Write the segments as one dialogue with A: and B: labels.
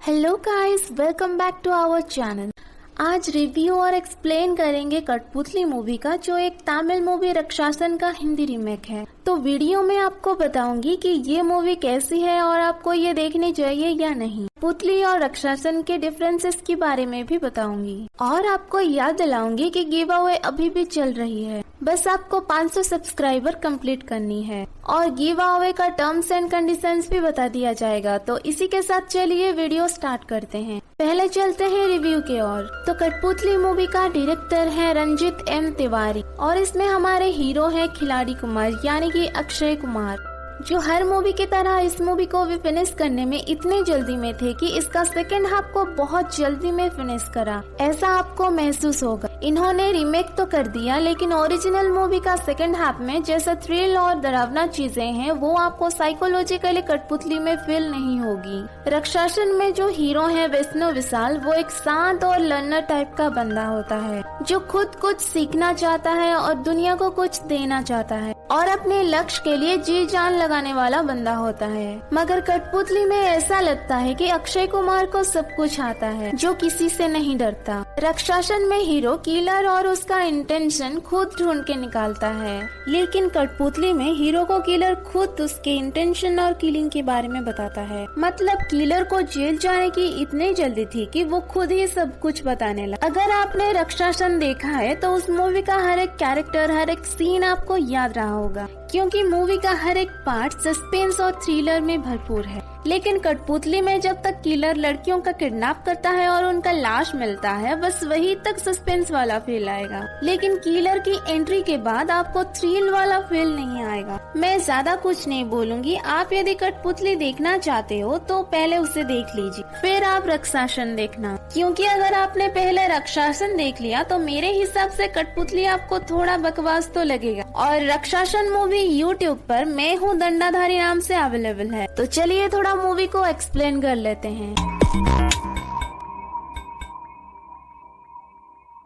A: Hello guys, welcome back to our channel. आज review और explain करेंगे कठपुतली मूवी का, जो एक तमिल मूवी रक्षासन का हिंदी रीमेक है। तो वीडियो में आपको बताऊंगी कि ये मूवी कैसी है और आपको ये देखनी चाहिए या नहीं। पुतली और रक्षासन के डिफरेंसेस के बारे में भी बताऊंगी और आपको याद दिलाऊंगी कि गिव अवे अभी भी चल रही है। बस आपको 500 सब्सक्राइबर कंप्लीट करनी है और गिव अवे का टर्म्स एंड कंडीशंस भी बता दिया जाएगा। तो इसी के साथ चलिए वीडियो स्टार्ट करते हैं। पहले चलते हैं रिव्यू के ओर। तो कठपुतली मूवी का डायरेक्टर है रंजित एम तिवारी और इसमें हमारे हीरो है खिलाड़ी कुमार यानी कि अक्षय कुमार, जो हर मूवी की तरह इस मूवी को भी फिनिश करने में इतने जल्दी में थे कि इसका सेकंड हाफ को बहुत जल्दी में फिनिश करा, ऐसा आपको महसूस होगा। इन्होंने रीमेक तो कर दिया, लेकिन ओरिजिनल मूवी का सेकंड हाफ में जैसा थ्रिल और डरावना चीजें हैं वो आपको साइकोलॉजिकली कठपुतली में फील नहीं होगी। रक्षासन में जो हीरो है विष्णु विशाल, वो एक शांत और लर्नर टाइप का बंदा होता है जो खुद कुछ सीखना चाहता है और दुनिया को कुछ देना चाहता है और अपने लक्ष्य के लिए जी जान लगाने वाला बंदा होता है। मगर कठपुतली में ऐसा लगता है कि अक्षय कुमार को सब कुछ आता है, जो किसी से नहीं डरता। रक्षासन में हीरो किलर और उसका इंटेंशन खुद ढूंढ के निकालता है, लेकिन कठपुतली में हीरो को किलर खुद उसके इंटेंशन और किलिंग के बारे में बताता है। मतलब किलर को जेल जाने की इतनी जल्दी थी कि वो खुद ही सब कुछ बताने लगा। अगर आपने रक्षासन देखा है तो उस मूवी का हर एक कैरेक्टर, हर एक सीन आपको याद रहा होगा, क्योंकि मूवी का हर एक पार्ट सस्पेंस और थ्रिलर में भरपूर है। लेकिन कठपुतली में जब तक किलर लड़कियों का किडनैप करता है और उनका लाश मिलता है, बस वही तक सस्पेंस वाला फील आएगा। लेकिन किलर की एंट्री के बाद आपको थ्रिल वाला फील नहीं आएगा। मैं ज्यादा कुछ नहीं बोलूंगी। आप यदि कठपुतली देखना चाहते हो तो पहले उसे देख लीजिए, फिर आप रक्षासन देखना, क्योंकि अगर आपने पहले रक्षासन देख लिया तो मेरे हिसाब से कठपुतली आपको थोड़ा बकवास तो लगेगा। और रक्षासन मूवी यूट्यूब पर मैं हूँ दंडाधारी नाम से अवेलेबल है। तो चलिए थोड़ा मूवी को एक्सप्लेन कर लेते हैं।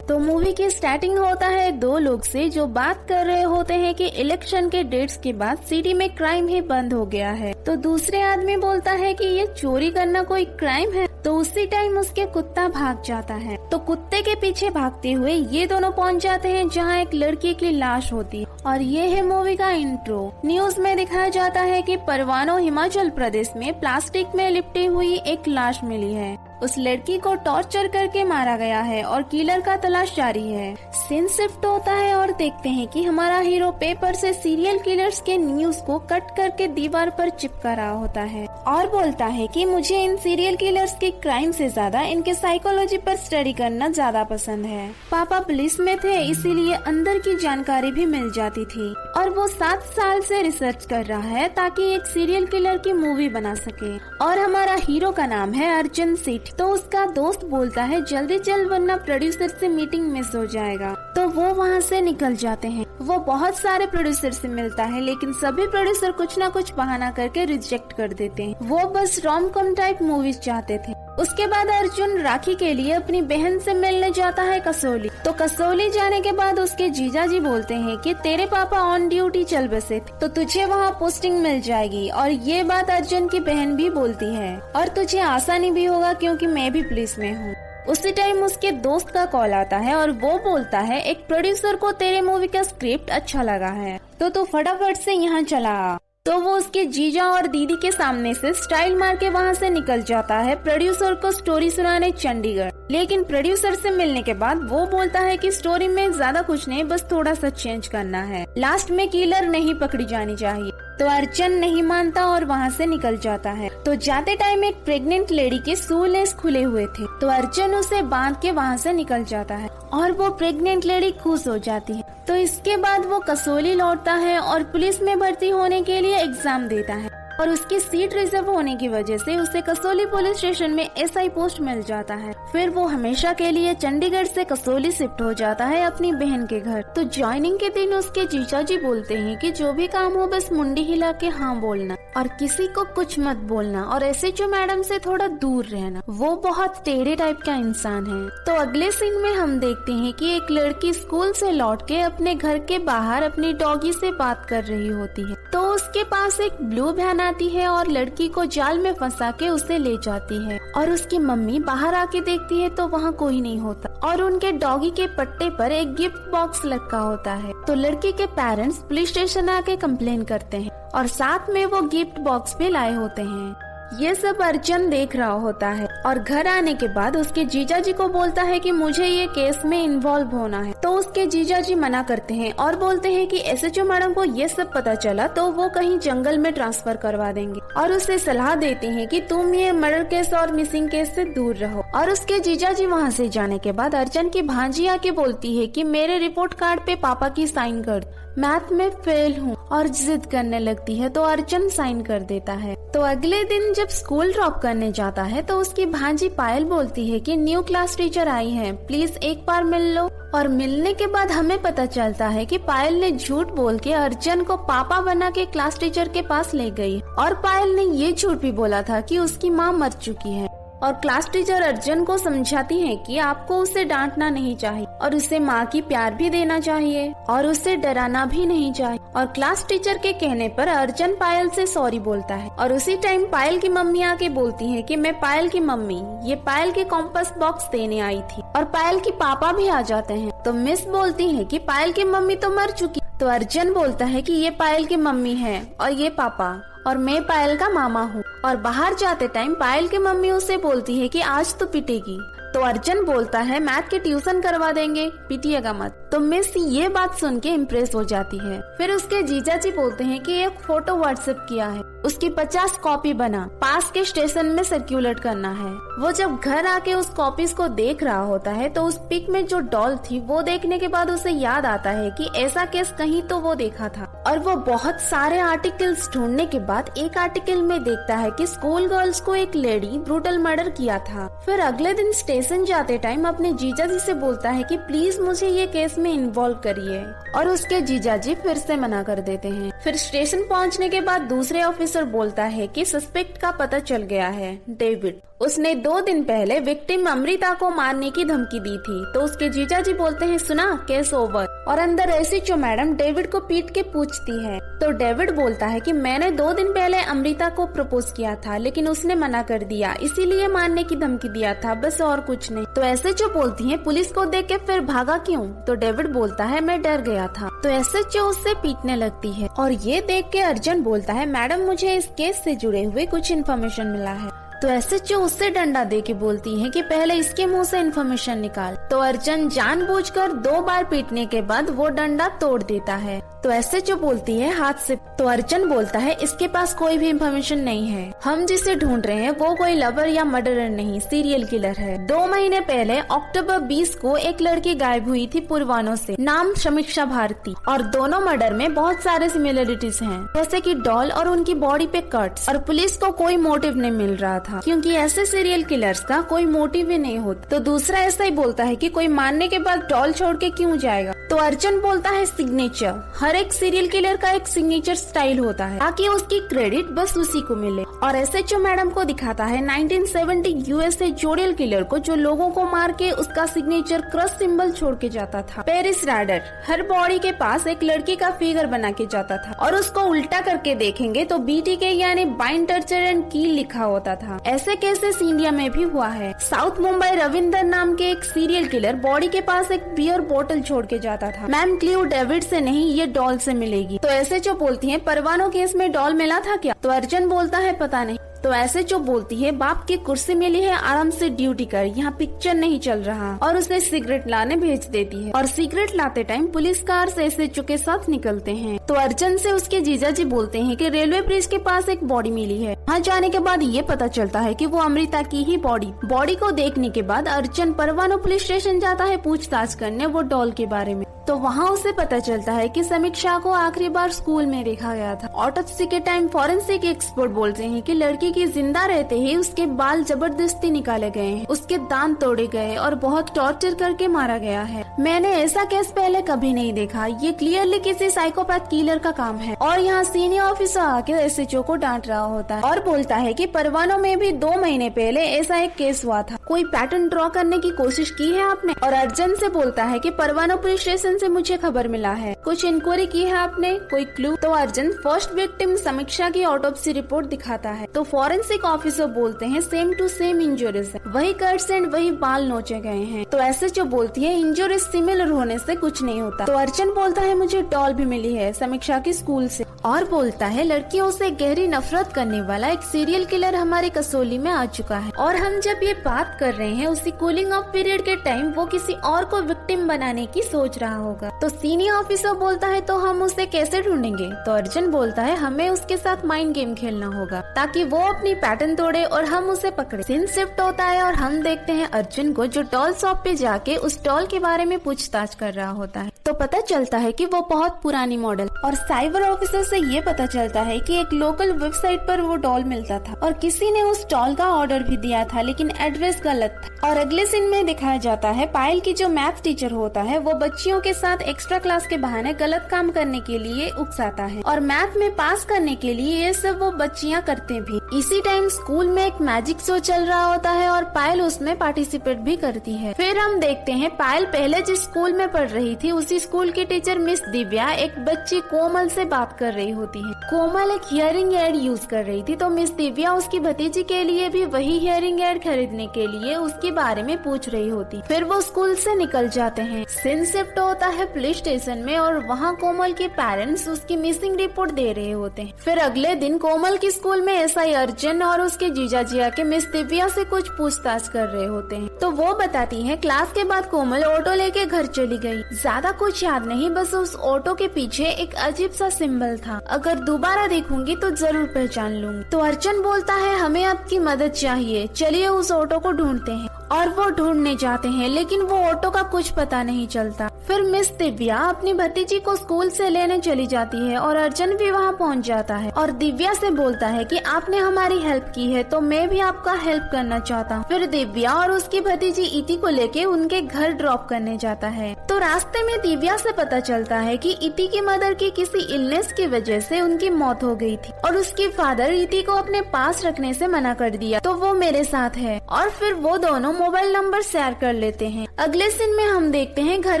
A: तो मूवी की स्टार्टिंग होता है दो लोग से जो बात कर रहे होते हैं कि इलेक्शन के डेट्स के बाद सिटी में क्राइम ही बंद हो गया है। तो दूसरे आदमी बोलता है कि ये चोरी करना कोई क्राइम है। तो उसी टाइम उसके कुत्ता भाग जाता है। तो कुत्ते के पीछे भागते हुए ये दोनों पहुंच जाते हैं जहां एक लड़की की लाश होती है। और ये है मूवी का इंट्रो। न्यूज में दिखाया जाता है कि परवानो हिमाचल प्रदेश में प्लास्टिक में लिपटी हुई एक लाश मिली है। उस लड़की को टॉर्चर करके मारा गया है और किलर का तलाश जारी है। सीन शिफ्ट होता है और देखते हैं कि हमारा हीरो पेपर से सीरियल किलर्स के न्यूज को कट करके दीवार पर चिपका रहा होता है और बोलता है कि मुझे इन सीरियल किलर्स के क्राइम से ज्यादा इनके साइकोलॉजी पर स्टडी करना ज्यादा पसंद है। पापा पुलिस में थे, इसीलिए अंदर की जानकारी भी मिल जाती थी और वो 7 साल से रिसर्च कर रहा है ताकि एक सीरियल किलर की मूवी बना सके। और हमारा हीरो का नाम है अर्जुन सेठ। तो उसका दोस्त बोलता है जल्दी चल वरना प्रोड्यूसर से मीटिंग मिस हो जाएगा। तो वो वहाँ से निकल जाते हैं। वो बहुत सारे प्रोड्यूसर से मिलता है, लेकिन सभी प्रोड्यूसर कुछ ना कुछ बहाना करके रिजेक्ट कर देते हैं। वो बस रोम कॉम टाइप मूवीज चाहते थे। उसके बाद अर्जुन राखी के लिए अपनी बहन से मिलने जाता है कसौली। तो कसौली जाने के बाद उसके जीजाजी बोलते हैं कि तेरे पापा ऑन ड्यूटी चल बसे थे, तो तुझे वहाँ पोस्टिंग मिल जाएगी। और ये बात अर्जुन की बहन भी बोलती है और तुझे आसानी भी होगा क्योंकि मैं भी पुलिस में हूँ। उसी टाइम उसके दोस्त का कॉल आता है और वो बोलता है एक प्रोड्यूसर को तेरे मूवी का स्क्रिप्ट अच्छा लगा है, तो तू फटाफट से यहाँ चला आ। तो वो उसके जीजा और दीदी के सामने से स्टाइल मार के वहाँ से निकल जाता है प्रोड्यूसर को स्टोरी सुनाने चंडीगढ़। लेकिन प्रोड्यूसर से मिलने के बाद वो बोलता है कि स्टोरी में ज्यादा कुछ नहीं, बस थोड़ा सा चेंज करना है। लास्ट में किलर नहीं पकड़ी जानी चाहिए। तो अर्जुन नहीं मानता और वहाँ से निकल जाता है। तो जाते टाइम एक प्रेग्नेंट लेडी के शूलेस खुले हुए थे, तो अर्जुन उसे बांध के वहाँ से निकल जाता है और वो प्रेग्नेंट लेडी खुश हो जाती है। तो इसके बाद वो कसौली लौटता है और पुलिस में भर्ती होने के लिए एग्जाम देता है और उसकी सीट रिजर्व होने की वजह से उसे कसौली पुलिस स्टेशन में एसआई पोस्ट मिल जाता है। फिर वो हमेशा के लिए चंडीगढ़ से कसौली शिफ्ट हो जाता है अपनी बहन के घर। तो ज्वाइनिंग के दिन उसके जीजा जी बोलते हैं कि जो भी काम हो बस मुंडी हिला के हाँ बोलना और किसी को कुछ मत बोलना और ऐसे जो मैडम से थोड़ा दूर रहना। वो बहुत टेढ़े टाइप का इंसान है। तो अगले सीन में हम देखते हैं कि एक लड़की स्कूल से लौट के अपने घर के बाहर अपनी डॉगी से बात कर रही होती है। तो उसके पास एक ब्लू वैन आती है और लड़की को जाल में फंसा के उसे ले जाती है। और उसकी मम्मी बाहर आके देखती है तो वहाँ कोई नहीं होता और उनके डॉगी के पट्टे पर एक गिफ्ट बॉक्स लटका होता है। तो लड़की के पेरेंट्स पुलिस स्टेशन आके कंप्लेन करते हैं और साथ में वो गिफ्ट बॉक्स भी लाए होते हैं। ये सब अर्जुन देख रहा होता है और घर आने के बाद उसके जीजाजी को बोलता है कि मुझे ये केस में इन्वॉल्व होना है। तो उसके जीजाजी मना करते हैं और बोलते हैं कि एसएचओ मैडम को ये सब पता चला तो वो कहीं जंगल में ट्रांसफर करवा देंगे और उसे सलाह देते हैं कि तुम ये मर्डर केस और मिसिंग केस से दूर रहो। और उसके जीजाजी वहाँ से जाने के बाद अर्जुन की भांजी आके बोलती है कि मेरे रिपोर्ट कार्ड पे पापा की साइन कर, मैथ में फेल हूँ, और जिद करने लगती है तो अर्जुन साइन कर देता है। तो अगले दिन जब स्कूल ड्रॉप करने जाता है तो उसकी भांजी पायल बोलती है कि न्यू क्लास टीचर आई है, प्लीज एक बार मिल लो। और मिलने के बाद हमें पता चलता है कि पायल ने झूठ बोल के अर्जुन को पापा बना के क्लास टीचर के पास ले गई और पायल ने ये झूठ भी बोला था कि उसकी माँ मर चुकी है। और क्लास टीचर अर्जुन को समझाती है कि आपको उसे डांटना नहीं चाहिए और उसे माँ की प्यार भी देना चाहिए और उसे डराना भी नहीं चाहिए। और क्लास टीचर के कहने पर अर्जुन पायल से सॉरी बोलता है और उसी टाइम पायल की मम्मी आके बोलती है कि मैं पायल की मम्मी, ये पायल के कॉम्पास बॉक्स देने आई थी। और पायल की पापा भी आ जाते हैं। तो मिस बोलती है कि पायल की मम्मी तो मर चुकी। तो अर्जुन बोलता है कि ये पायल की मम्मी है और ये पापा, और मैं पायल का मामा हूँ। और बाहर जाते टाइम पायल की मम्मी उसे बोलती है कि आज तो पिटेगी। तो अर्जुन बोलता है मैथ के ट्यूशन करवा देंगे, पिटिएगा मत। तो मिस ये बात सुन के इम्प्रेस हो जाती है। फिर उसके जीजाजी बोलते हैं कि एक फोटो व्हाट्सएप किया है, उसकी 50 कॉपी बना पास के स्टेशन में सर्कुलेट करना है। वो जब घर आके उस कॉपीज को देख रहा होता है तो उस पिक में जो डॉल थी वो देखने के बाद उसे याद आता है कि ऐसा केस कहीं तो वो देखा था। और वो बहुत सारे आर्टिकल्स ढूंढने के बाद एक आर्टिकल में देखता है कि स्कूल गर्ल्स को एक लेडी ब्रूटल मर्डर किया था। फिर अगले दिन स्टेशन जाते टाइम अपने जीजाजी से बोलता है कि प्लीज मुझे ये केस में इन्वॉल्व करिए और उसके जीजाजी फिर से मना कर देते हैं। फिर स्टेशन पहुंचने के बाद दूसरे ऑफिसर बोलता है कि सस्पेक्ट का पता चल गया है, डेविड। उसने 2 दिन पहले विक्टिम अमृता को मारने की धमकी दी थी। तो उसके जीजाजी बोलते हैं सुना, केस ओवर। और अंदर एसएचओ मैडम डेविड को पीट के पूछती है। तो डेविड बोलता है कि मैंने 2 दिन पहले अमृता को प्रपोज किया था लेकिन उसने मना कर दिया, इसीलिए मारने की धमकी दिया था, बस और कुछ नहीं। तो एसएचओ बोलती है पुलिस को देख के फिर भागा क्यों? तो डेविड बोलता है मैं डर गया था। तो एसएचओ उससे पीटने लगती है और ये देख के अर्जुन बोलता है मैडम मुझे इस केस से जुड़े हुए कुछ इन्फॉर्मेशन मिला है। तो एसएचओ उससे डंडा दे के बोलती है कि पहले इसके मुंह से इन्फॉर्मेशन निकाल। तो अर्जुन जानबूझकर 2 बार पीटने के बाद वो डंडा तोड़ देता है। तो एसएचओ बोलती है हाथ से। तो अर्जुन बोलता है इसके पास कोई भी इन्फॉर्मेशन नहीं है, हम जिसे ढूंढ रहे हैं वो कोई लवर या मर्डरर नहीं, सीरियल किलर है। 2 महीने पहले अक्टूबर 20 को एक लड़की गायब हुई थी पुरवानो से, नाम समीक्षा भारती। और दोनों मर्डर में बहुत सारे सिमिलरिटीज हैं, जैसे कि डॉल और उनकी बॉडी पे कट्स। और पुलिस को कोई मोटिव नहीं मिल रहा था क्योंकि ऐसे सीरियल किलर्स का कोई मोटिव ही नहीं होता। तो दूसरा ऐसा ही बोलता है कि कोई मारने के बाद डॉल छोड़ के क्यों जाएगा। तो अर्जुन बोलता है सिग्नेचर, हर एक सीरियल किलर का एक सिग्नेचर स्टाइल होता है ताकि उसकी क्रेडिट बस उसी को मिले। और एसएचओ मैडम को दिखाता है 1970 यूएसए जोडियल किलर को जो लोगों को मार के उसका सिग्नेचर क्रॉस सिंबल छोड़ के जाता था। पेरिस राडर हर बॉडी के पास एक लड़की का फिगर बना के जाता था और उसको उल्टा करके देखेंगे तो BTK यानी बाइंड टर्चर एंड कील लिखा होता था। ऐसे केसेस इंडिया में भी हुआ है। साउथ मुंबई रविंदर नाम के एक सीरियल किलर बॉडी के पास एक बियर बोतल छोड़ के जाता था। मैम क्ल्यू डेविड से नहीं, ये डॉल से मिलेगी। तो एसएचओ बोलती है परवानो केस में डॉल मिला था क्या? तो अर्जुन बोलता है पता नहीं। तो एसएचओ बोलती है बाप की कुर्सी मिली है, आराम से ड्यूटी कर, यहाँ पिक्चर नहीं चल रहा। और उसे सिगरेट लाने भेज देती है और सिगरेट लाते टाइम पुलिस कार से एसएचओ के साथ निकलते हैं। तो अर्जुन से उसके जीजाजी बोलते हैं कि रेलवे ब्रिज के पास एक बॉडी मिली है। वहाँ जाने के बाद ये पता चलता है कि वो अमृता की ही बॉडी को देखने के बाद अर्जुन परवानो पुलिस स्टेशन जाता है पूछताछ करने वो डॉल के बारे में। तो वहाँ उसे पता चलता है कि समीक्षा को आखिरी बार स्कूल में देखा गया था। ऑटोप्सी के टाइम फॉरेंसिक एक्सपर्ट बोलते हैं कि लड़की की जिंदा रहते ही उसके बाल जबरदस्ती निकाले गए हैं, उसके दांत तोड़े गए और बहुत टॉर्चर करके मारा गया है। मैंने ऐसा केस पहले कभी नहीं देखा, ये क्लियरली किसी साइकोपैथ किलर का काम है। और यहाँ सीनियर ऑफिसर आके एसएचओ को डांट रहा होता है और बोलता है कि परवानो में भी 2 महीने पहले ऐसा एक केस हुआ था, कोई पैटर्न ड्रॉ करने की कोशिश की है आपने? और अर्जुन से बोलता है कि परवाना पुलिस स्टेशन से मुझे खबर मिला है, कुछ इंक्वायरी की है आपने, कोई क्लू? तो अर्जुन फर्स्ट विक्टिम समीक्षा की ऑटोप्सी रिपोर्ट दिखाता है। तो फॉरेंसिक ऑफिसर बोलते हैं सेम टू सेम इंजरीज है, वही कट्स एंड वही बाल नोचे गए हैं। तो एसएचओ बोलती है इंजरीज सिमिलर होने से कुछ नहीं होता। तो अर्जुन बोलता है मुझे डॉल भी मिली है समीक्षा की स्कूल से, और बोलता है लड़कियों से गहरी नफरत करने वाला एक सीरियल किलर हमारे कसोली में आ चुका है, और हम जब ये बात कर रहे हैं उसी कूलिंग ऑफ पीरियड के टाइम वो किसी और को विक्टिम बनाने की सोच रहा होगा। तो सीनियर ऑफिसर बोलता है तो हम उसे कैसे ढूंढेंगे? तो अर्जुन बोलता है हमें उसके साथ माइंड गेम खेलना होगा ताकि वो अपनी पैटर्न तोड़े और हम उसे पकड़े। सीन शिफ्ट होता है और हम देखते हैं अर्जुन को जो डॉल शॉप पे जाके उस डॉल के बारे में पूछताछ कर रहा होता है। तो पता चलता है कि वो बहुत पुरानी मॉडल, और साइबर ऑफिसर से ये पता चलता है कि एक लोकल वेबसाइट पर वो डॉल मिलता था और किसी ने उस डॉल का ऑर्डर भी दिया था लेकिन एड्रेस गलत था। और अगले सीन में दिखाया जाता है पायल की जो मैथ टीचर होता है वो बच्चियों के साथ एक्स्ट्रा क्लास के बहाने गलत काम करने के लिए उकसाता है, और मैथ में पास करने के लिए ये सब वो बच्चियां करते भी। इसी टाइम स्कूल में एक मैजिक शो चल रहा होता है और पायल उसमें पार्टिसिपेट भी करती है। फिर हम देखते हैं पायल पहले जिस स्कूल में पढ़ रही थी उसी स्कूल की टीचर मिस दिव्या एक बच्ची कोमल से बात कर रही होती है। कोमल एक हियरिंग एड यूज कर रही थी, तो मिस दिव्या उसकी भतीजी के लिए भी वही हियरिंग एड खरीदने के लिए उसके बारे में पूछ रही होती। फिर वो स्कूल से निकल जाते हैं। सीन शिफ्ट होता है पुलिस स्टेशन में और वहाँ कोमल के पेरेंट्स उसकी मिसिंग रिपोर्ट दे रहे होते हैं। फिर अगले दिन कोमल के स्कूल में एसआई अर्जुन और उसके जीजा जी आके मिस दिव्या से कुछ पूछताछ कर रहे होते हैं। तो वो बताती है क्लास के बाद कोमल ऑटो लेके घर चली गई, ज्यादा कुछ याद नहीं, बस उस ऑटो के पीछे एक अजीब सा सिंबल था, अगर दोबारा देखूंगी तो जरूर पहचान लूंगी। तो अर्जुन बोलता है हमें आपकी मदद चाहिए, चलिए उस ऑटो को ढूंढते हैं। और वो ढूंढने जाते हैं लेकिन वो ऑटो का कुछ पता नहीं चलता। फिर मिस दिव्या अपनी भतीजी को स्कूल से लेने चली जाती है और अर्जुन भी वहाँ पहुँच जाता है और दिव्या से बोलता है कि आपने हमारी हेल्प की है तो मैं भी आपका हेल्प करना चाहता हूँ। फिर दिव्या और उसकी भतीजी इति को लेके उनके घर ड्रॉप करने जाता है। तो रास्ते में दिव्या से पता चलता है कि इति की मदर की किसी इलनेस की वजह से उनकी मौत हो गई थी और उसके फादर इति को अपने पास रखने से मना कर दिया, तो वो मेरे साथ है। और फिर वो दोनों मोबाइल नंबर शेयर कर लेते हैं। अगले सीन में हम देखते हैं घर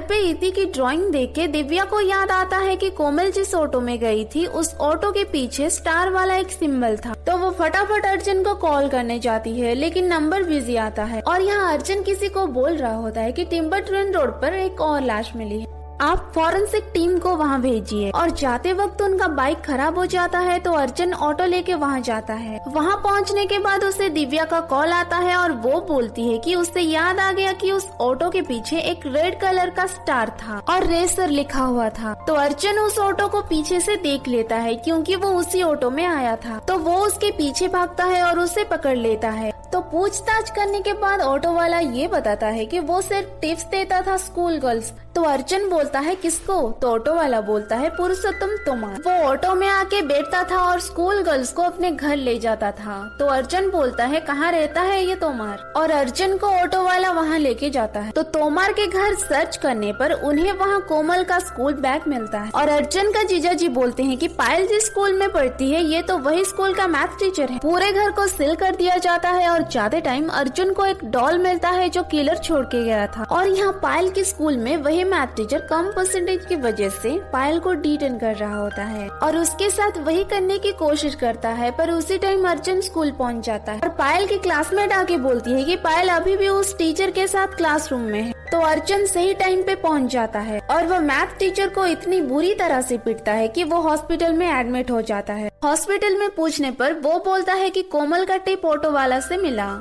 A: पे इति की ड्राइंग देख के दिव्या को याद आता है कि कोमल जिस ऑटो में गई थी उस ऑटो के पीछे स्टार वाला एक सिंबल था। तो वो फटाफट अर्जुन को कॉल करने जाती है लेकिन नंबर बिजी आता है और यहाँ अर्जुन किसी को बोल रहा होता है कि टिम्बर ट्रेन रोड पर एक और लाश मिली है, आप फॉरेंसिक टीम को वहाँ भेजिए। और जाते वक्त उनका बाइक खराब हो जाता है तो अर्जुन ऑटो लेके वहाँ जाता है। वहाँ पहुँचने के बाद उसे दिव्या का कॉल आता है और वो बोलती है कि उससे याद आ गया कि उस ऑटो के पीछे एक रेड कलर का स्टार था और रेसर लिखा हुआ था। तो अर्जुन उस ऑटो को पीछे से देख लेता है क्योंकि वो उसी ऑटो में आया था, तो वो उसके पीछे भागता है और उसे पकड़ लेता है। तो पूछताछ करने के बाद ऑटो वाला ये बताता है कि वो सिर्फ टिप्स देता था स्कूल गर्ल्स। तो अर्जुन बोलता है किसको? तो ऑटो वाला बोलता है पुरुषोत्तम तोमार। वो ऑटो में आके बैठता था और स्कूल गर्ल्स को अपने घर ले जाता था। तो अर्जुन बोलता है कहाँ रहता है ये तोमार, और अर्जुन को ऑटो वाला वहाँ लेके जाता है। तो तोमार के घर सर्च करने पर उन्हें वहाँ कोमल का स्कूल बैग मिलता है और अर्जुन का जीजा जी बोलते हैं कि पायल जिस स्कूल में पढ़ती है ये तो वही स्कूल का मैथ टीचर है। पूरे घर को सील कर दिया जाता है और जाते टाइम अर्जुन को एक डॉल मिलता है जो किलर छोड़ के गया था, और यहाँ पायल के स्कूल में वही मैथ टीचर कम परसेंटेज की वजह से पायल को डिटेन कर रहा होता है और उसके साथ वही करने की कोशिश करता है। पर उसी टाइम अर्जुन स्कूल पहुंच जाता है और पायल की क्लासमेट आके बोलती है कि पायल अभी भी उस टीचर के साथ क्लासरूम में है। तो अर्जुन सही टाइम पे पहुंच जाता है और वो मैथ टीचर को इतनी बुरी तरह से पीटता है कि वो हॉस्पिटल में एडमिट हो जाता है। हॉस्पिटल में पूछने पर वो बोलता है कि कोमल का टिप ऑटो वाला से मिला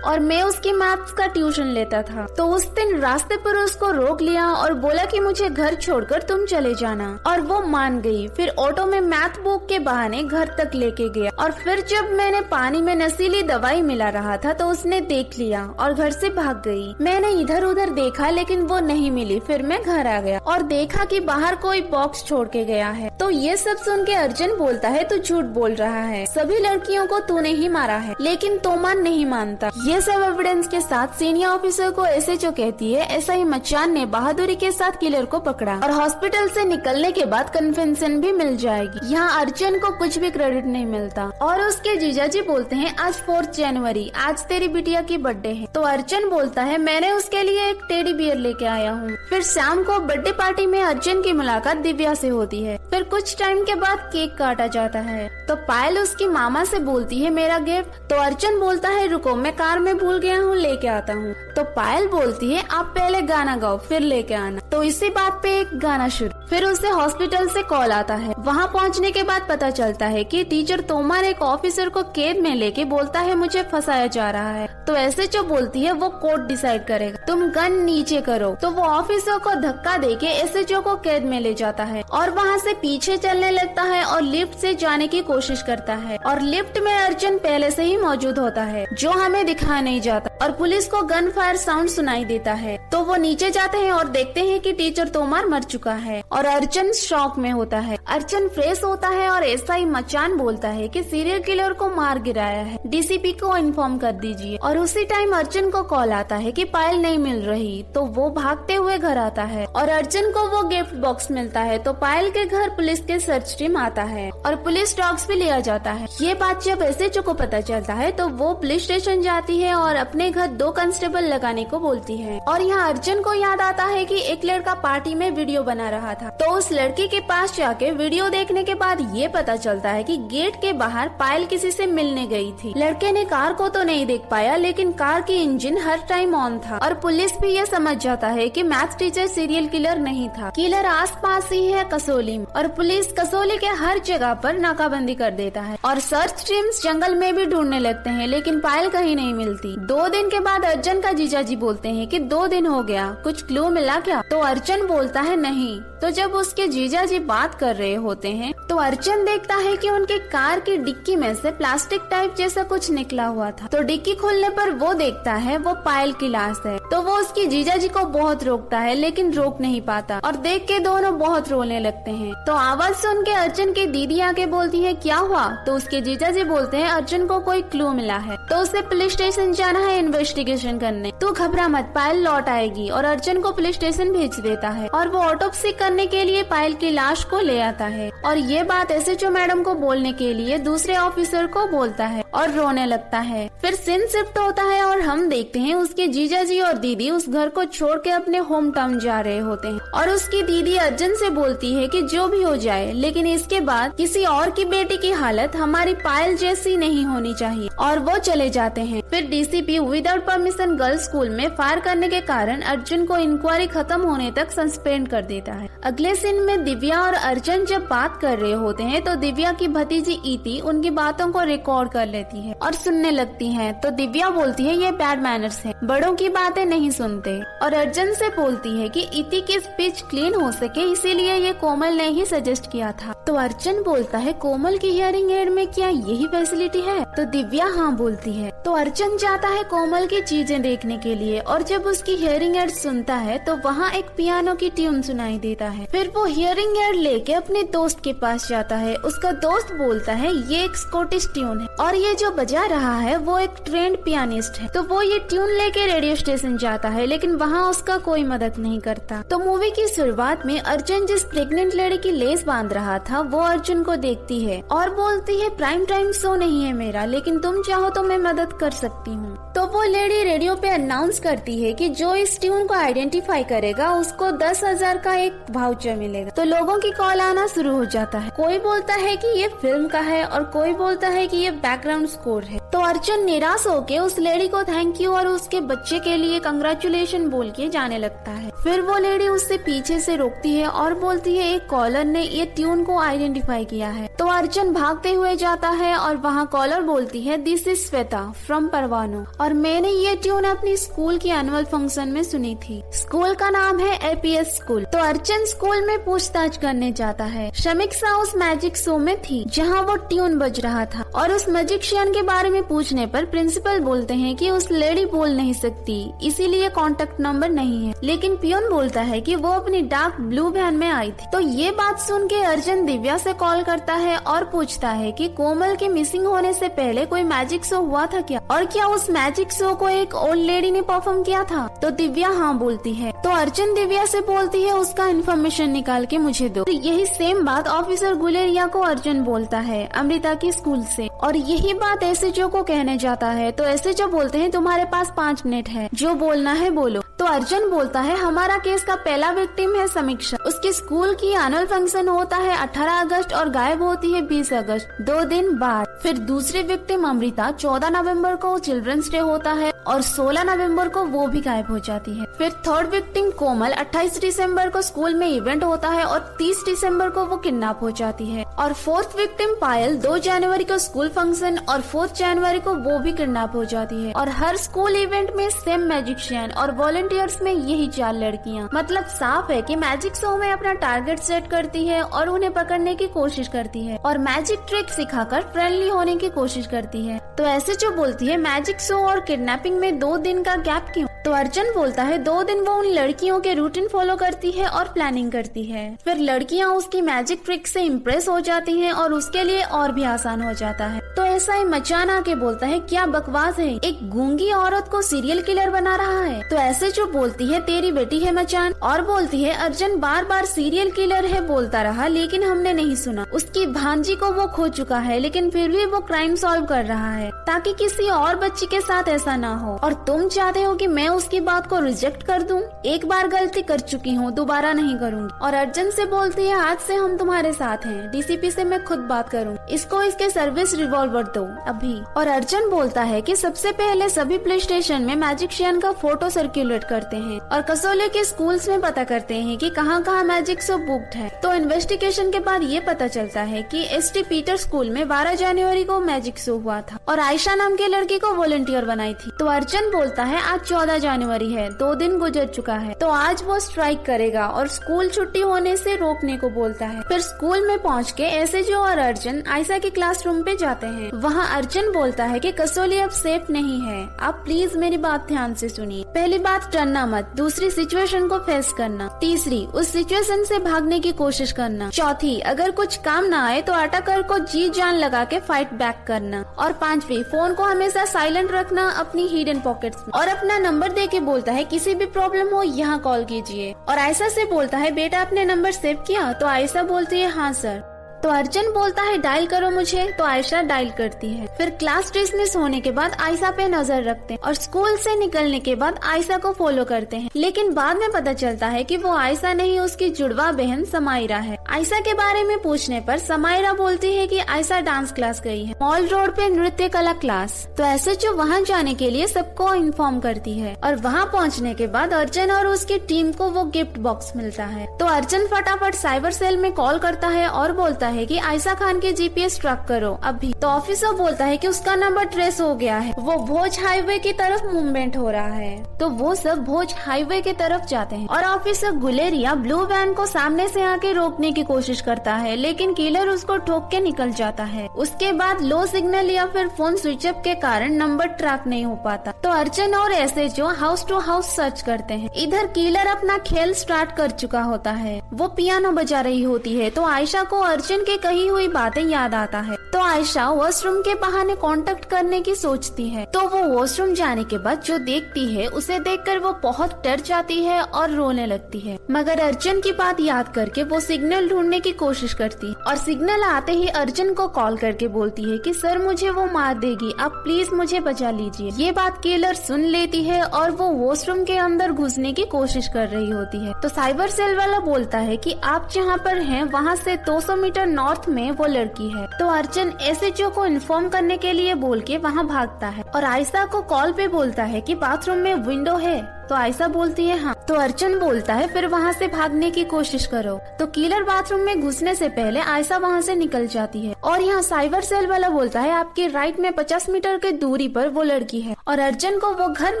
A: और मैं उसकी मैथ्स का ट्यूशन लेता था। तो उस दिन रास्ते पर उसको रोक लिया और बोला कि मुझे घर छोड़कर तुम चले जाना, और वो मान गई। फिर ऑटो में मैथ बुक के बहाने घर तक लेके गया और फिर जब मैंने पानी में नशीली दवाई मिला रहा था तो उसने देख लिया और घर से भाग गई। मैंने इधर उधर देखा लेकिन वो नहीं मिली। फिर मैं घर आ गया और देखा कि बाहर कोई बॉक्स छोड़ के गया है। तो ये सब सुन के अर्जुन बोलता है तू झूठ बोल रहा है, सभी लड़कियों को तूने ही मारा है। लेकिन तोमार नहीं मानता। ये सब एविडेंस के साथ सीनियर ऑफिसर को एसएचओ कहती है एसआई मचान ने बहादुरी के साथ किलर को पकड़ा और हॉस्पिटल से निकलने के बाद कन्फेशन भी मिल जाएगी। यहाँ अर्जुन को कुछ भी क्रेडिट नहीं मिलता और उसके जीजाजी बोलते हैं आज 4 जनवरी, आज तेरी बिटिया की बर्थडे है। तो अर्जुन बोलता है मैंने उसके लिए एक टेडी बियर लेके आया हूँ। फिर शाम को बर्थडे पार्टी में अर्जुन की मुलाकात दिव्या से होती है। फिर कुछ टाइम के बाद केक काटा जाता है तो पायल उसकी मामा से बोलती है मेरा गिफ्ट। तो अर्जुन बोलता है रुको मैं कार में भूल गया हूँ, लेके आता हूँ। तो पायल बोलती है आप पहले गाना गाओ फिर लेके आना। तो इसी बात पे एक गाना शुरू। फिर उसे हॉस्पिटल से कॉल आता है। वहाँ पहुँचने के बाद पता चलता है कि टीचर तोमर एक ऑफिसर को कैद में लेके बोलता है मुझे फंसाया जा रहा है। तो ऐसे जो बोलती है वो कोर्ट डिसाइड करेगा, तुम गन नीचे करो। तो वो ऑफिसर को धक्का देके एसएचओ को कैद में ले जाता है और वहाँ से पीछे चलने लगता है और लिफ्ट से जाने की कोशिश करता है। और लिफ्ट में अर्जुन पहले से ही मौजूद होता है जो हमें दिखाया नहीं जाता और पुलिस को गन फायर साउंड सुनाई देता है। तो वो नीचे जाते हैं और देखते हैं कि टीचर तोमर मर चुका है और अर्जुन शॉक में होता है। अर्जुन फ्रेश होता है और एसआई मचान बोलता है कि सीरियल किलर को मार गिराया है, डीसीपी को इन्फॉर्म कर दीजिए। और उसी टाइम अर्जुन को कॉल आता है कि पायल नहीं मिल रही। तो वो भागते हुए घर आता है और अर्जुन को वो गिफ्ट बॉक्स मिलता है। तो पायल के घर पुलिस के सर्च टीम आता है और पुलिस डॉग्स भी लिया जाता है। ये बात जब एसएचओ को पता चलता है तो वो पुलिस स्टेशन जाती है और अपने घर 2 कांस्टेबल लगाने को बोलती है। और यहाँ अर्जुन को याद आता है कि एक लड़का पार्टी में वीडियो बना रहा था। तो उस लड़की के पास जाके वीडियो देखने के बाद ये पता चलता है कि गेट के बाहर पायल किसी से मिलने गई थी। लड़के ने कार को तो नहीं देख पाया लेकिन कार की इंजन हर टाइम ऑन था और पुलिस भी ये समझ जाता है कि मैथ्स टीचर सीरियल किलर नहीं था, किलर आसपास ही है कसोली में। और पुलिस कसोली के हर जगह पर नाकाबंदी कर देता है और सर्च टीम्स जंगल में भी ढूंढने लगते हैं लेकिन पायल कहीं नहीं मिलती। 2 दिन के बाद अर्जुन का जीजाजी बोलते हैं कि 2 दिन हो गया, कुछ क्लू मिला क्या? तो अर्जुन बोलता है नहीं। तो जब उसके जीजाजी बात कर रहे होते हैं तो अर्जुन देखता है कि उनके कार की डिक्की में से प्लास्टिक टाइप जैसा कुछ निकला हुआ था। तो डिक्की खोलने पर वो देखता है वो पायल की लाश है। तो वो उसकी जीजाजी को बहुत रोकता है लेकिन रोक नहीं पाता और देख के दोनों बहुत रोने लगते हैं। तो आवाज सुन के अर्जुन की दीदी आके बोलती है क्या हुआ? तो उसके जीजाजी बोलते हैं अर्जुन को कोई क्लू मिला है तो उसे पुलिस स्टेशन जाना है इन्वेस्टिगेशन करने। तू घबरा मत, पायल लौट आएगी। और अर्जुन को पुलिस स्टेशन भेज देता है और वो ऑटोप्सी करने के लिए पायल की लाश को ले आता है और ये बात एसएचओ मैडम को बोलने के लिए दूसरे ऑफिसर को बोलता है और रोने लगता है। फिर सीन शिफ्ट होता है और हम देखते हैं उसके जीजाजी और दीदी उस घर को छोड़ के अपने होम टाउन जा रहे होते हैं और उसकी दीदी अर्जुन से बोलती है कि जो भी हो जाए लेकिन इसके बाद किसी और की बेटी की हालत हमारी पायल जैसी नहीं होनी चाहिए और वो चले जाते हैं। फिर DCP without permission girls school में फायर करने के कारण अर्जुन को इंक्वायरी खत्म होने तक सस्पेंड कर देता है। अगले सीन में दिव्या और अर्जुन जब बात कर रहे होते हैं तो दिव्या की भतीजी इति उनकी बातों को रिकॉर्ड कर लेती है और सुनने लगती है। तो दिव्या बोलती है ये बैड मैनर्स है, बड़ों की बातें नहीं सुनते। और अर्जुन से बोलती है कि इति की स्पीच क्लीन हो सके इसीलिए ये कोमल ने ही सजेस्ट किया था। तो अर्जुन बोलता है कोमल की हियरिंग एड में क्या यही फैसिलिटी है? तो दिव्या हाँ बोलती है। तो अर्जुन जाता है कोमल की चीजें देखने के लिए और जब उसकी हियरिंग एड सुनता है तो वहाँ एक पियानो की ट्यून सुनाई देता है। फिर वो हियरिंग एड लेके अपने दोस्त के पास जाता है। उसका दोस्त बोलता है ये एक स्कॉटिश ट्यून है और ये जो बजा रहा है वो एक ट्रेंड पियानिस्ट है। तो वो ये ट्यून लेके रेडियो स्टेशन जाता है लेकिन वहाँ उसका कोई मदद नहीं करता। तो मूवी की शुरुआत में अर्जुन जिस प्रेग्नेंट लेडी की लेस बांध रहा था वो अर्जुन को देखती है और बोलती है प्राइम टाइम शो नहीं है मेरा, लेकिन तुम चाहो तो मैं मदद कर सकती हूँ। तो वो लेडी रेडियो पे अनाउंस करती है कि जो इस ट्यून को आइडेंटिफाई करेगा उसको 10,000 का एक वाउचर मिलेगा। तो लोगों की कॉल आना शुरू हो जाता है, कोई बोलता है कि ये फिल्म का है और कोई बोलता है कि ये बैकग्राउंड स्कोर है। तो अर्जुन निराश होके उस लेडी को थैंक यू और उसके बच्चे के लिए कंग्रेचुलेशन बोल के जाने लगता है। फिर वो लेडी उससे पीछे से रोकती है और बोलती है एक कॉलर ने ये ट्यून को आइडेंटिफाई किया है। तो अर्जुन भागते हुए जाता है और वहाँ कॉलर बोलती है दिस इज श्वेता फ्रॉम परवानो और मैंने ये ट्यून अपनी स्कूल की एनुअल फंक्शन में सुनी थी। स्कूल का नाम है एपीएस स्कूल। तो अर्जुन स्कूल में पूछताछ करने जाता है। समीक्षा उस मैजिक शो में थी जहाँ वो ट्यून बज रहा था और उस मैजिशियन के बारे में पूछने पर प्रिंसिपल बोलते हैं कि उस लेडी बोल नहीं सकती, इसीलिए कांटेक्ट नंबर नहीं है। लेकिन पियोन बोलता है कि वो अपनी डार्क ब्लू वैन में आई थी। तो ये बात सुन के अर्जुन दिव्या से कॉल करता है और पूछता है कि कोमल के मिसिंग होने से पहले कोई मैजिक शो हुआ था क्या, और क्या उस मैजिक शो को एक ओल्ड लेडी ने परफॉर्म किया था। तो दिव्या हाँ बोलती है। तो अर्जुन दिव्या से बोलती है उसका इन्फॉर्मेशन निकाल के मुझे दो। तो यही सेम बात ऑफिसर गुलेरिया को अर्जुन बोलता है अमृता की स्कूल से, और यही बात एसएचओ को कहने जाता है। तो एसएचओ बोलते हैं तुम्हारे पास 5 मिनट है, जो बोलना है बोलो। तो अर्जुन बोलता है हमारा केस का पहला विक्टिम है समीक्षा। उसके स्कूल की एनुअल फंक्शन होता है 18 अगस्त और गायब होती है 20 अगस्त, 2 दिन बाद। फिर दूसरी विक्टिम अमृता 14 नवंबर को चिल्ड्रंस डे होता है और 16 नवंबर को वो भी गायब हो जाती है। फिर थर्ड विक्टिम कोमल 28 दिसंबर को स्कूल में इवेंट होता है और 30 दिसंबर को वो किडनैप हो जाती है। और फोर्थ विक्टिम पायल 2 जनवरी को स्कूल फंक्शन और 4 जनवरी को वो भी किडनैप हो जाती है। और हर स्कूल इवेंट में सेम मैजिशियन और वॉलंटियर्स में यही 4 लड़कियां। मतलब साफ है कि मैजिक शो में अपना टारगेट सेट करती है और उन्हें पकड़ने की कोशिश करती है और मैजिक ट्रिक सिखाकर फ्रेंडली होने की कोशिश करती है। तो ऐसे जो बोलती है मैजिक शो और किडनैपिंग में 2 दिन का गैप क्यों। तो अर्जुन बोलता है 2 दिन वो उन लड़कियों के रूटीन फॉलो करती है और प्लानिंग करती है। फिर लड़कियां उसकी मैजिक ट्रिक से इम्प्रेस हो जाती हैं और उसके लिए और भी आसान हो जाता है। तो ऐसा ही मचान आके बोलता है क्या बकवास है, एक गूंगी औरत को सीरियल किलर बना रहा है। तो ऐसे जो बोलती है तेरी बेटी है मचान, और बोलती है अर्जुन बार बार सीरियल किलर है बोलता रहा लेकिन हमने नहीं सुना। उसकी भांजी को वो खो चुका है लेकिन फिर भी वो क्राइम सॉल्व कर रहा है ताकि किसी और बच्ची के साथ ऐसा ना हो। और तुम चाहते हो कि मैं उसकी बात को रिजेक्ट कर दूं? एक बार गलती कर चुकी हूँ, दोबारा नहीं करूँगी। और अर्जुन से बोलती है आज से हम तुम्हारे साथ हैं, डीसीपी से मैं खुद बात करूँ, इसको इसके सर्विस रिवॉल्वर दो अभी। और अर्जुन बोलता है कि सबसे पहले सभी पुलिस स्टेशन में मैजिशियन का फोटो सर्कुलेट करते हैं और कसौली के स्कूल्स में पता करते हैं कि कहाँ कहाँ मैजिक शो बुक्ड है। तो इन्वेस्टिगेशन के बाद ये पता चलता है कि एसटी पीटर स्कूल में 12 जनवरी को मैजिक शो हुआ था और आयशा नाम के लड़की को वॉलंटियर बनाई थी। तो अर्जुन बोलता है आज 14 जनवरी है, 2 दिन गुजर चुका है, तो आज वो स्ट्राइक करेगा और स्कूल छुट्टी होने से रोकने को बोलता है। फिर स्कूल में पहुँच के एसएचओ और अर्जुन आयशा के क्लासरूम पे जाते हैं। वहाँ अर्जुन बोलता है कि कसौली अब सेफ नहीं है, आप प्लीज मेरी बात ध्यान से सुनिए। पहली बात डरना मत, दूसरी सिचुएशन को फेस करना, तीसरी उस सिचुएशन से भागने की कोशिश करना, चौथी अगर कुछ काम ना आए तो अटैकर को जी जान लगा के फाइट बैक करना, और पांचवी फोन को हमेशा साइलेंट रखना अपनी हिडन पॉकेट्स में। और अपना नंबर दे के बोलता है किसी भी प्रॉब्लम हो यहाँ कॉल कीजिए। और आयशा से बोलता है बेटा आपने नंबर सेव किया? तो आयशा बोलती है हाँ सर। तो अर्जुन बोलता है डायल करो मुझे, तो आयशा डायल करती है। फिर क्लास डिसमिस होने के बाद आयशा पे नजर रखते हैं और स्कूल से निकलने के बाद आयशा को फॉलो करते हैं। लेकिन बाद में पता चलता है कि वो आयशा नहीं उसकी जुड़वा बहन समायरा है। आयशा के बारे में पूछने पर समायरा बोलती है कि आयशा डांस क्लास गई है, मॉल रोड पे नृत्य कला क्लास। तो ऐसे जो वहाँ जाने के लिए सबको इन्फॉर्म करती है और वहाँ पहुँचने के बाद अर्जुन और उसकी टीम को वो गिफ्ट बॉक्स मिलता है। तो अर्जुन फटाफट साइबर सेल में कॉल करता है और बोलता है कि आयशा खान के जीपीएस ट्रैक करो अभी। तो ऑफिसर बोलता है कि उसका नंबर ट्रेस हो गया है, वो भोज हाईवे की तरफ मूवमेंट हो रहा है। तो वो सब भोज हाईवे की तरफ जाते हैं और ऑफिसर गुलेरिया ब्लू वैन को सामने से आके रोकने की कोशिश करता है लेकिन किलर उसको ठोक के निकल जाता है। उसके बाद लो सिग्नल या फिर फोन स्विच ऑफ के कारण नंबर ट्रैक नहीं हो पाता। तो अर्जुन और SHO house to house search करते हैं। इधर किलर अपना खेल स्टार्ट कर चुका होता है, वो पियानो बजा रही होती है। तो आयशा को अर्जुन के कही हुई बातें याद आता है। तो आयशा वॉशरूम के बहाने कांटेक्ट करने की सोचती है। तो वो वॉशरूम जाने के बाद जो देखती है उसे देखकर वो बहुत डर जाती है और रोने लगती है। मगर अर्जुन की बात याद करके वो सिग्नल ढूंढने की कोशिश करती और सिग्नल आते ही अर्जुन को कॉल करके बोलती है कि सर मुझे वो मार देगी, आप प्लीज मुझे बचा लीजिए। ये बात किलर सुन लेती है और वो वॉशरूम के अंदर घुसने की कोशिश कर रही होती है। तो साइबर सेल वाला बोलता है कि आप जहाँ पर हैं वहाँ से 200 मीटर नॉर्थ में वो लड़की है। तो अर्जुन एसएचओ को इन्फॉर्म करने के लिए बोल के वहाँ भागता है और आयशा को कॉल पे बोलता है कि बाथरूम में विंडो है। तो आयशा बोलती है हाँ। तो अर्जुन बोलता है फिर वहाँ से भागने की कोशिश करो। तो किलर बाथरूम में घुसने से पहले आयशा वहाँ से निकल जाती है और यहाँ साइबर सेल वाला बोलता है आपके राइट में 50 मीटर की दूरी पर वो लड़की है। और अर्जुन को वो घर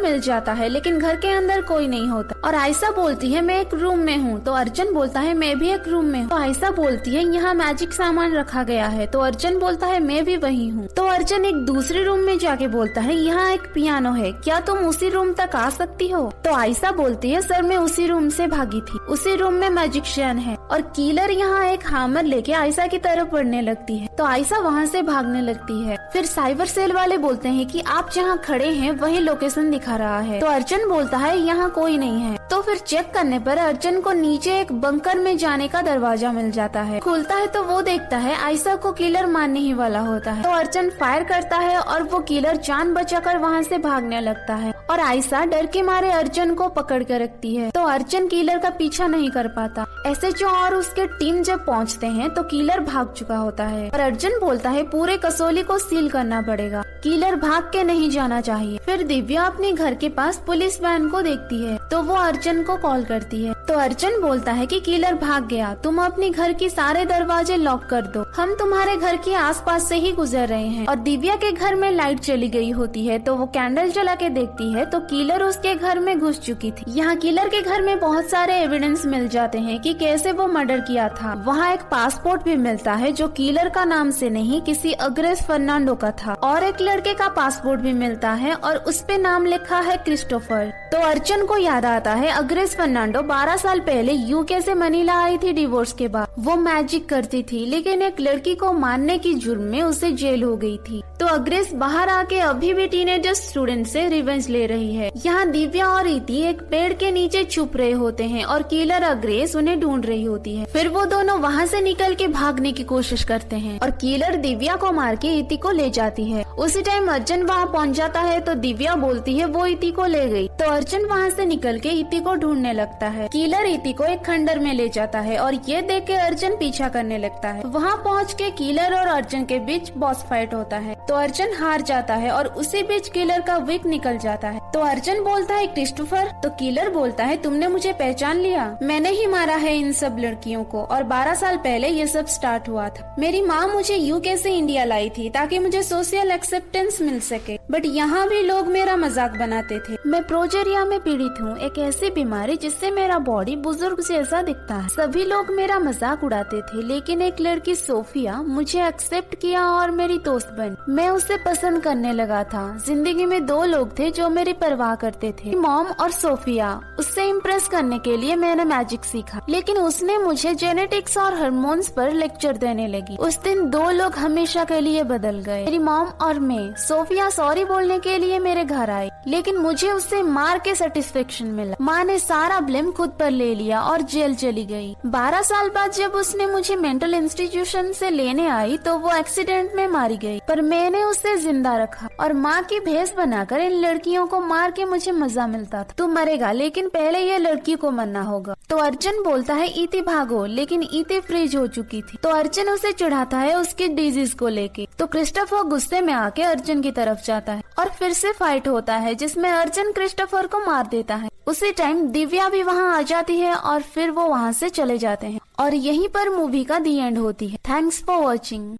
A: मिल जाता है लेकिन घर के अंदर कोई नहीं होता। और आयशा बोलती है मैं एक रूम में हूँ। तो अर्जुन बोलता है मैं भी एक रूम में हूँ। तो आयशा बोलती है यहाँ मैजिक सामान रखा गया है। तो अर्जुन बोलता है मैं भी वही हूँ। तो अर्जुन एक दूसरे रूम में जाके बोलता है यहाँ एक पियानो है, क्या तुम उसी रूम तक आ सकती हो? तो आयशा बोलती है सर मैं उसी रूम से भागी थी, उसी रूम में मैजिशियन है। और किलर यहाँ एक हैमर लेके आयशा की तरफ बढ़ने लगती है, तो आयशा वहाँ से भागने लगती है। फिर साइबर सेल वाले बोलते हैं कि आप जहाँ खड़े हैं वही लोकेशन दिखा रहा है। तो अर्जुन बोलता है यहाँ कोई नहीं है। तो फिर चेक करने पर अर्जुन को नीचे एक बंकर में जाने का दरवाजा मिल जाता है। खुलता है तो वो देखता है आयशा को किलर मारने ही वाला होता है। तो अर्जुन फायर करता है और वो किलर जान बचाकर वहाँ से भागने लगता है और आयशा डर के मारे अर्जुन को पकड़ कर रखती है। तो अर्जुन किलर का पीछा नहीं कर पाता। एसएचओ और उसके टीम जब पहुँचते हैं तो किलर भाग चुका होता है और अर्जुन बोलता है पूरे कसौली को सील करना पड़ेगा, किलर भाग के नहीं जाना चाहिए। फिर दिव्या अपने घर के पास पुलिस वैन को देखती है तो वो अर्जुन को कॉल करती है। तो अर्जुन बोलता है कि किलर भाग गया, तुम अपने घर की सारे दरवाजे लॉक कर दो, हम तुम्हारे घर के आसपास से ही गुजर रहे हैं। और दिव्या के घर में लाइट चली गई होती है तो वो कैंडल जला के देखती है तो किलर उसके घर में घुस चुकी थी। यहाँ किलर के घर में बहुत सारे एविडेंस मिल जाते हैं कि कैसे वो मर्डर किया था। वहाँ एक पासपोर्ट भी मिलता है जो किलर का नाम से नहीं किसी अग्रेस फर्नांडो का था और एक लड़के का पासपोर्ट भी मिलता है और उस पे नाम लिखा है क्रिस्टोफर। तो अर्जुन को याद आता है अग्रेस फर्नांडो 12 साल पहले यूके से मनीला आई थी डिवोर्स के बाद। वो मैजिक करती थी लेकिन एक लड़की को मारने की जुर्म में उसे जेल हो गई थी। तो अग्रेस बाहर आके अभी भी टीनेजर स्टूडेंट से रिवेंज ले रही है। यहाँ दिव्या और इति एक पेड़ के नीचे छुप रहे होते हैं और किलर अग्रेस उन्हें ढूंढ रही होती है। फिर वो दोनों वहाँ से निकल के भागने की कोशिश करते हैं और किलर दिव्या को मार के इति को ले जाती है। उसी टाइम अर्जुन वहाँ पहुँच जाता है तो दिव्या बोलती है वो इति को ले गई। तो अर्जुन वहाँ से निकल के इति को ढूंढने लगता है। किलर इति को एक खंडर में ले जाता है और ये देख के अर्जुन पीछा करने लगता है। वहाँ पहुँच के किलर और अर्जुन के बीच बॉस फाइट होता है तो अर्जुन हार जाता है और उसी बीच किलर का विक निकल जाता है। तो अर्जुन बोलता है क्रिस्टोफर, तो किलर बोलता है तुमने मुझे पहचान लिया, मैंने ही मारा है इन सब लड़कियों को और 12 साल पहले ये सब स्टार्ट हुआ था। मेरी माँ मुझे यूके से इंडिया लाई थी ताकि मुझे सोशल एक्सेप्टेंस मिल सके, बट यहाँ भी लोग मेरा मजाक बनाते थे। मैं प्रोजेरिया में पीड़ित हूँ, एक ऐसी बीमारी जिससे मेरा बॉडी बुजुर्ग जैसा दिखता है। सभी लोग मेरा मजाक उड़ाते थे लेकिन एक लड़की सोफिया मुझे एक्सेप्ट किया और मेरी दोस्त बनी। मैं उसे पसंद करने लगा था। जिंदगी में 2 लोग थे जो मेरी परवाह करते थे, मॉम और सोफिया। उससे इम्प्रेस करने के लिए मैंने मैजिक सीखा लेकिन उसने मुझे जेनेटिक्स और हार्मोन्स पर लेक्चर देने लगी। उस दिन 2 लोग हमेशा के लिए बदल गए, मेरी मॉम और मैं। सोफिया सॉरी बोलने के लिए मेरे घर आई लेकिन मुझे उससे मार के सेटिस्फेक्शन मिला। माँ ने सारा ब्लेम खुद पर ले लिया और जेल चली गई। 12 साल बाद जब उसने मुझे मेंटल इंस्टीट्यूशन से लेने आई तो वो एक्सीडेंट में मारी गई, पर मैंने उसे जिंदा रखा और माँ की भेस बनाकर इन लड़कियों को मार के मुझे मजा मिलता था। तू मरेगा लेकिन पहले ये लड़की को मरना होगा। तो अर्जुन बोलता है इति भागो, लेकिन इति फ्रीज हो चुकी थी। तो अर्जुन उसे चिढ़ाता है उसकी डिजीज को लेके। तो क्रिस्टोफर गुस्से में आके अर्जुन की तरफ जाता है और फिर से फाइट होता है जिसमें अर्जुन क्रिस्टोफर को मार देता है। उसी टाइम दिव्या भी वहाँ आ जाती है और फिर वो वहाँ से चले जाते हैं और यहीं पर मूवी का दी एंड होती है। Thanks for watching.